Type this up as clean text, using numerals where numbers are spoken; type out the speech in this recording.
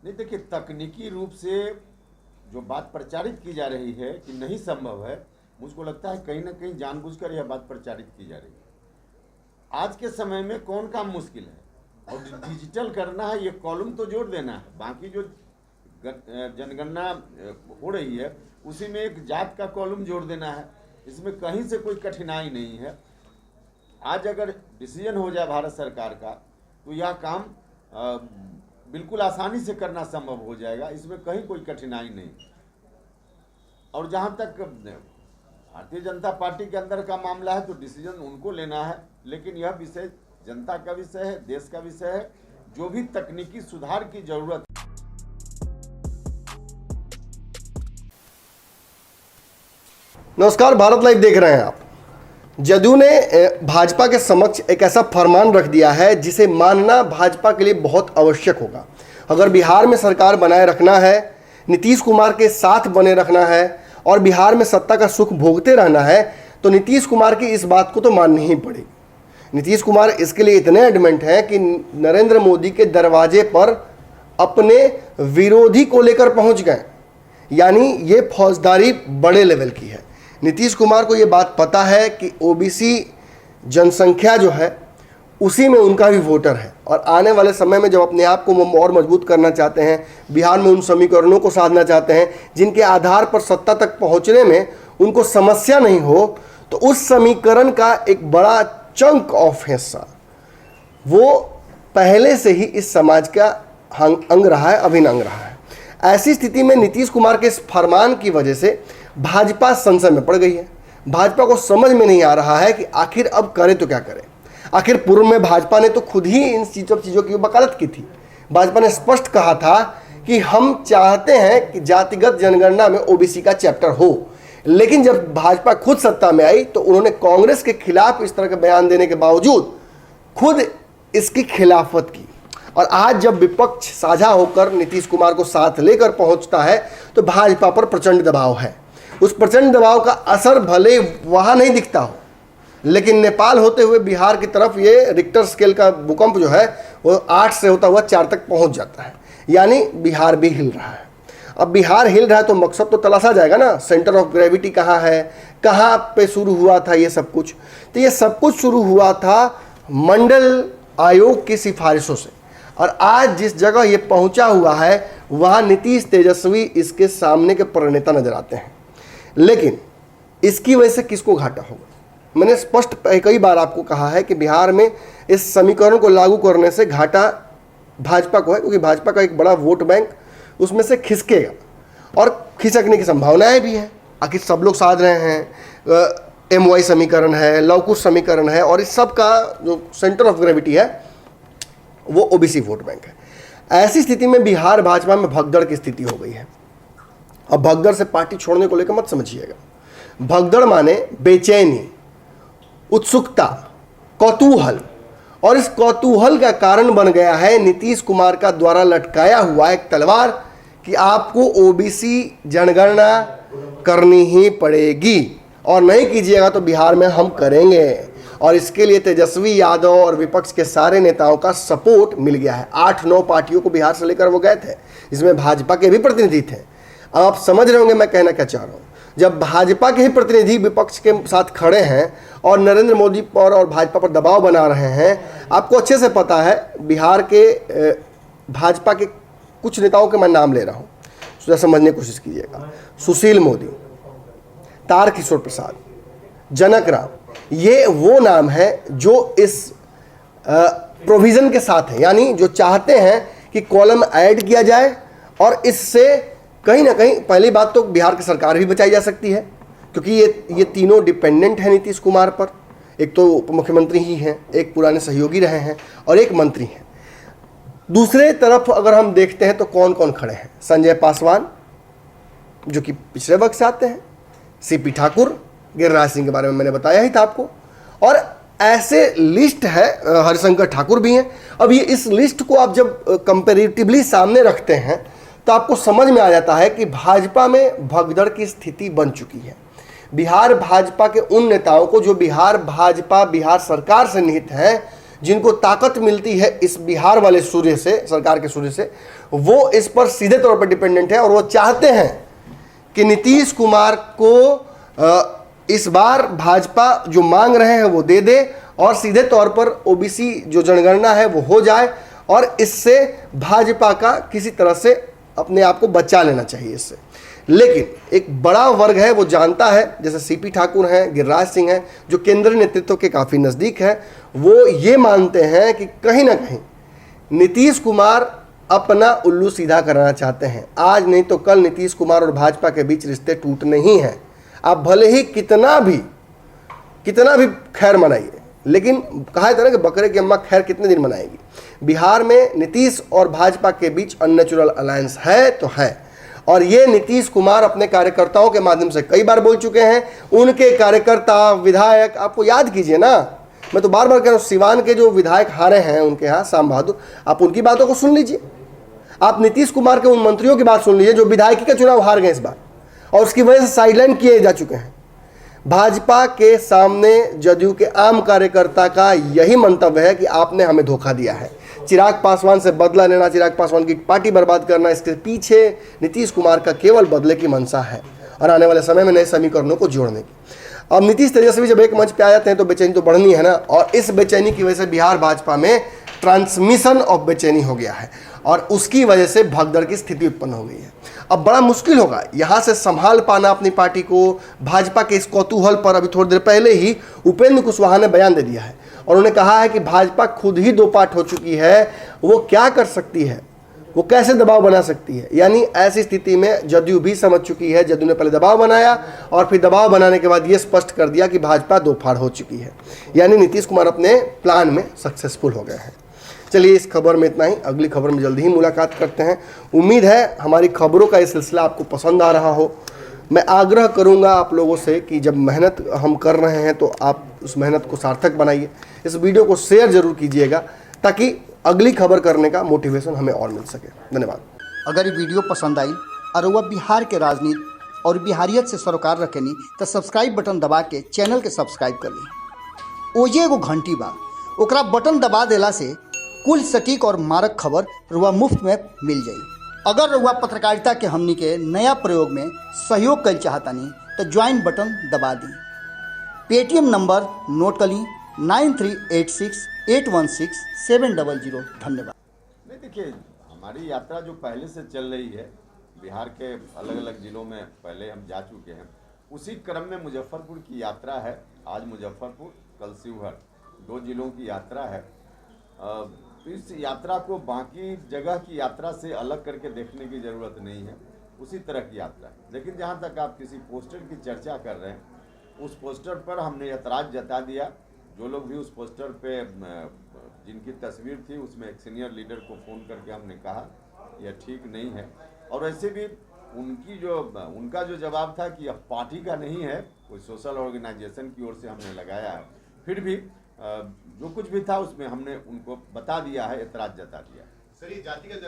नहीं, देखिए, तकनीकी रूप से जो बात प्रचारित की जा रही है कि नहीं संभव है, मुझको लगता है कहीं ना कहीं जानबूझकर यह बात प्रचारित की जा रही है। आज के समय में कौन काम मुश्किल है, और डिजिटल करना है, ये कॉलम तो जोड़ देना है। बाकी जो जनगणना हो रही है उसी में एक जात का कॉलम जोड़ देना है, इसमें कहीं से कोई कठिनाई नहीं है। आज अगर डिसीजन हो जाए भारत सरकार का तो यह काम बिल्कुल आसानी से करना संभव हो जाएगा, इसमें कहीं कोई कठिनाई नहीं। और जहाँ तक भारतीय जनता पार्टी के अंदर का मामला है तो डिसीजन उनको लेना है, लेकिन यह विषय जनता का विषय है, देश का विषय है। जो भी तकनीकी सुधार की जरूरत। नमस्कार, भारत लाइव देख रहे हैं आप। जदयू ने भाजपा के समक्ष एक ऐसा फरमान रख दिया है जिसे मानना भाजपा के लिए बहुत आवश्यक होगा। अगर बिहार में सरकार बनाए रखना है, नीतीश कुमार के साथ बने रखना है और बिहार में सत्ता का सुख भोगते रहना है तो नीतीश कुमार की इस बात को तो माननी ही पड़ेगी। नीतीश कुमार इसके लिए इतने एडमेंट हैं कि नरेंद्र मोदी के दरवाजे पर अपने विरोधी को लेकर पहुंच गए। यानी ये फौजदारी बड़े लेवल की है। नीतीश कुमार को ये बात पता है कि ओबीसी जनसंख्या जो है उसी में उनका भी वोटर है, और आने वाले समय में जब अपने आप को और मजबूत करना चाहते हैं, बिहार में उन समीकरणों को साधना चाहते हैं जिनके आधार पर सत्ता तक पहुंचने में उनको समस्या नहीं हो, तो उस समीकरण का एक बड़ा चंक ऑफ हिस्सा वो पहले से ही इस समाज का अंग रहा है, अभिन्न अंग रहा है। ऐसी स्थिति में नीतीश कुमार के इस फरमान की वजह से भाजपा संशय में पड़ गई है। भाजपा को समझ में नहीं आ रहा है कि आखिर अब करे तो क्या करे। आखिर पूर्व में भाजपा ने तो खुद ही इन चीज़ों की वकालत की थी। भाजपा ने स्पष्ट कहा था कि हम चाहते हैं कि जातिगत जनगणना में ओबीसी का चैप्टर हो, लेकिन जब भाजपा खुद सत्ता में आई तो उन्होंने कांग्रेस के खिलाफ इस तरह के बयान देने के बावजूद खुद इसकी खिलाफत की। और आज जब विपक्ष साझा होकर नीतीश कुमार को साथ लेकर पहुंचता है तो भाजपा पर प्रचंड दबाव है। उस प्रचंड दबाव का असर भले वहां नहीं दिखता हो, लेकिन नेपाल होते हुए बिहार की तरफ ये रिक्टर स्केल का भूकंप जो है वो 8 से होता हुआ 4 तक पहुंच जाता है। यानी बिहार भी हिल रहा है। अब बिहार हिल रहा है तो मकसद तो तलाशा जाएगा ना, सेंटर ऑफ ग्रेविटी कहाँ है, कहाँ पे शुरू हुआ था ये सब कुछ। तो ये सब कुछ शुरू हुआ था मंडल आयोग की सिफारिशों से, और आज जिस जगह ये पहुंचा हुआ है वहाँ नीतीश तेजस्वी इसके सामने के प्रणेता नजर आते हैं। लेकिन इसकी वजह से किसको घाटा होगा? मैंने स्पष्ट कई बार आपको कहा है कि बिहार में इस समीकरण को लागू करने से घाटा भाजपा को है, क्योंकि भाजपा का एक बड़ा वोट बैंक उसमें से खिसकेगा और खिसकने की संभावनाएं भी हैं। आखिर सब लोग साध रहे हैं, MY समीकरण है, लवकुश समीकरण है, और इस सब का जो सेंटर ऑफ ग्रेविटी है वो ओबीसी वोट बैंक है। ऐसी स्थिति में बिहार भाजपा में भगदड़ की स्थिति हो गई है। अब भगदड़ से पार्टी छोड़ने को लेकर मत समझिएगा। भगदड़ माने बेचैनी, उत्सुकता, कौतूहल, और इस कौतूहल का कारण बन गया है नीतीश कुमार का द्वारा लटकाया हुआ एक तलवार कि आपको ओबीसी जनगणना करनी ही पड़ेगी, और नहीं कीजिएगा तो बिहार में हम करेंगे। और इसके लिए तेजस्वी यादव और विपक्ष के सारे नेताओं का सपोर्ट मिल गया है। 8-9 पार्टियों को बिहार से लेकर वो गए थे, इसमें भाजपा के भी प्रतिनिधि थे। आप समझ रहे होंगे मैं कहना क्या चाह रहा हूँ। जब भाजपा के ही प्रतिनिधि विपक्ष के साथ खड़े हैं और नरेंद्र मोदी पर और भाजपा पर दबाव बना रहे हैं, आपको अच्छे से पता है बिहार के भाजपा के कुछ नेताओं के मैं नाम ले रहा हूँ, तो समझने की कोशिश कीजिएगा। सुशील मोदी, तारकिशोर प्रसाद, जनक राम, ये वो नाम है जो इस प्रोविज़न के साथ है। यानी जो चाहते हैं कि कॉलम ऐड किया जाए और इससे कहीं ना कहीं पहली बात तो बिहार की सरकार भी बचाई जा सकती है, क्योंकि ये तीनों डिपेंडेंट हैं नीतीश कुमार पर। एक तो उप मुख्यमंत्री ही हैं, एक पुराने सहयोगी रहे हैं, और एक मंत्री हैं। दूसरे तरफ अगर हम देखते हैं तो कौन कौन खड़े हैं? संजय पासवान जो कि पिछड़े वर्ग से आते हैं, CP ठाकुर, गिरिराज सिंह के बारे में मैंने बताया ही था आपको, और ऐसे लिस्ट है, हरिशंकर ठाकुर भी हैं। अब ये इस लिस्ट को आप जब कंपेरेटिवली सामने रखते हैं तो आपको समझ में आ जाता है कि भाजपा में भगदड़ की स्थिति बन चुकी है। बिहार भाजपा के उन नेताओं को जो बिहार भाजपा बिहार सरकार से निहित हैं, जिनको ताकत मिलती है इस बिहार वाले सूर्य से, सरकार के सूर्य से, वो इस पर सीधे तौर पर डिपेंडेंट है और वो चाहते हैं कि नीतीश कुमार को इस बार भाजपा जो मांग रहे हैं वो दे दे और सीधे तौर पर ओबीसी जो जनगणना है वो हो जाए और इससे भाजपा का किसी तरह से अपने आप को बचा लेना चाहिए इससे। लेकिन एक बड़ा वर्ग है वो जानता है, जैसे सीपी ठाकुर हैं, गिरिराज सिंह हैं, जो केंद्रीय नेतृत्व के काफ़ी नज़दीक हैं, वो ये मानते हैं कि कहीं ना कहीं नीतीश कुमार अपना उल्लू सीधा कराना चाहते हैं। आज नहीं तो कल नीतीश कुमार और भाजपा के बीच रिश्ते टूटने ही हैं। आप भले ही कितना भी खैर मनाइए, लेकिन कहा जाता है ना कि बकरे की अम्मा खैर कितने दिन मनाएगी। बिहार में नीतीश और भाजपा के बीच अननेचुरल अलायंस है तो है, और ये नीतीश कुमार अपने कार्यकर्ताओं के माध्यम से कई बार बोल चुके हैं। उनके कार्यकर्ता, विधायक, आपको याद कीजिए ना, मैं तो बार बार कह रहा हूँ, सिवान के जो विधायक हारे हैं उनके यहाँ, शाम बहादुर, आप उनकी बातों को सुन लीजिए। आप नीतीश कुमार के उन मंत्रियों की बात सुन लीजिए जो विधायकी का चुनाव हार गए इस बार और उसकी वजह से साइडलाइन किए जा चुके हैं। भाजपा के सामने जदयू के आम कार्यकर्ता का यही मंतव्य है कि आपने हमें धोखा दिया है। चिराग पासवान से बदला लेना, चिराग पासवान की पार्टी बर्बाद करना, इसके पीछे नीतीश कुमार का केवल बदले की मंशा है और आने वाले समय में नए समीकरणों को जोड़ने की। अब नीतीश तेजस्वी जब एक मंच पे आ जाते हैं तो बेचैनी तो बढ़नी है ना, और इस बेचैनी की वजह से बिहार भाजपा में ट्रांसमिशन ऑफ बेचैनी हो गया है और उसकी वजह से भगदड़ की स्थिति उत्पन्न हो गई है। अब बड़ा मुश्किल होगा यहाँ से संभाल पाना अपनी पार्टी को। भाजपा के इस कौतूहल पर अभी थोड़ी देर पहले ही उपेंद्र कुशवाहा ने बयान दे दिया है और उन्होंने कहा है कि भाजपा खुद ही दो पार्ट हो चुकी है, वो क्या कर सकती है, वो कैसे दबाव बना सकती है। यानी ऐसी स्थिति में जदयू भी समझ चुकी है। जदयू ने पहले दबाव बनाया और फिर दबाव बनाने के बाद ये स्पष्ट कर दिया कि भाजपा दो फाड़ हो चुकी है। यानी नीतीश कुमार अपने प्लान में सक्सेसफुल हो गए हैं। चलिए, इस खबर में इतना ही। अगली खबर में जल्दी ही मुलाकात करते हैं। उम्मीद है हमारी खबरों का ये सिलसिला आपको पसंद आ रहा हो। मैं आग्रह करूंगा आप लोगों से कि जब मेहनत हम कर रहे हैं तो आप उस मेहनत को सार्थक बनाइए। इस वीडियो को शेयर जरूर कीजिएगा ताकि अगली खबर करने का मोटिवेशन हमें और मिल सके। धन्यवाद। अगर ये वीडियो पसंद आई और वह बिहार के राजनीति और बिहारियत से सरोकार रखेनी तो सब्सक्राइब बटन दबा के चैनल के सब्सक्राइब कर ली। ओजे एगो घंटी बा, ओकरा बटन दबा देला से कुल सटीक और मारक खबर रुआ मुफ्त में मिल जाई। अगर रुआ पत्रकारिता के हमनी के नया प्रयोग में सहयोग कर चाहतानी तो ज्वाइन बटन दबा दी। पेटीएम नंबर नोट कर ली 9386816700। धन्यवाद। नहीं, देखिए, हमारी यात्रा जो पहले से चल रही है, बिहार के अलग अलग जिलों में पहले हम जा चुके हैं, उसी क्रम में मुजफ्फरपुर की यात्रा है। आज मुजफ्फरपुर, कल शिवहर, 2 जिलों की यात्रा है। तो इस यात्रा को बाकी जगह की यात्रा से अलग करके देखने की ज़रूरत नहीं है, उसी तरह की यात्रा है। लेकिन जहाँ तक आप किसी पोस्टर की चर्चा कर रहे हैं, उस पोस्टर पर हमने ऐतराज़ जता दिया। जो लोग भी उस पोस्टर पे जिनकी तस्वीर थी, उसमें एक सीनियर लीडर को फ़ोन करके हमने कहा यह ठीक नहीं है। और वैसे भी उनका जो जवाब था कि यह पार्टी का नहीं है, कोई सोशल ऑर्गेनाइजेशन की ओर से हमने लगाया है। फिर भी जो कुछ भी था उसमें हमने उनको बता दिया है, ऐतराज़ जता दिया। सर, ये जाति का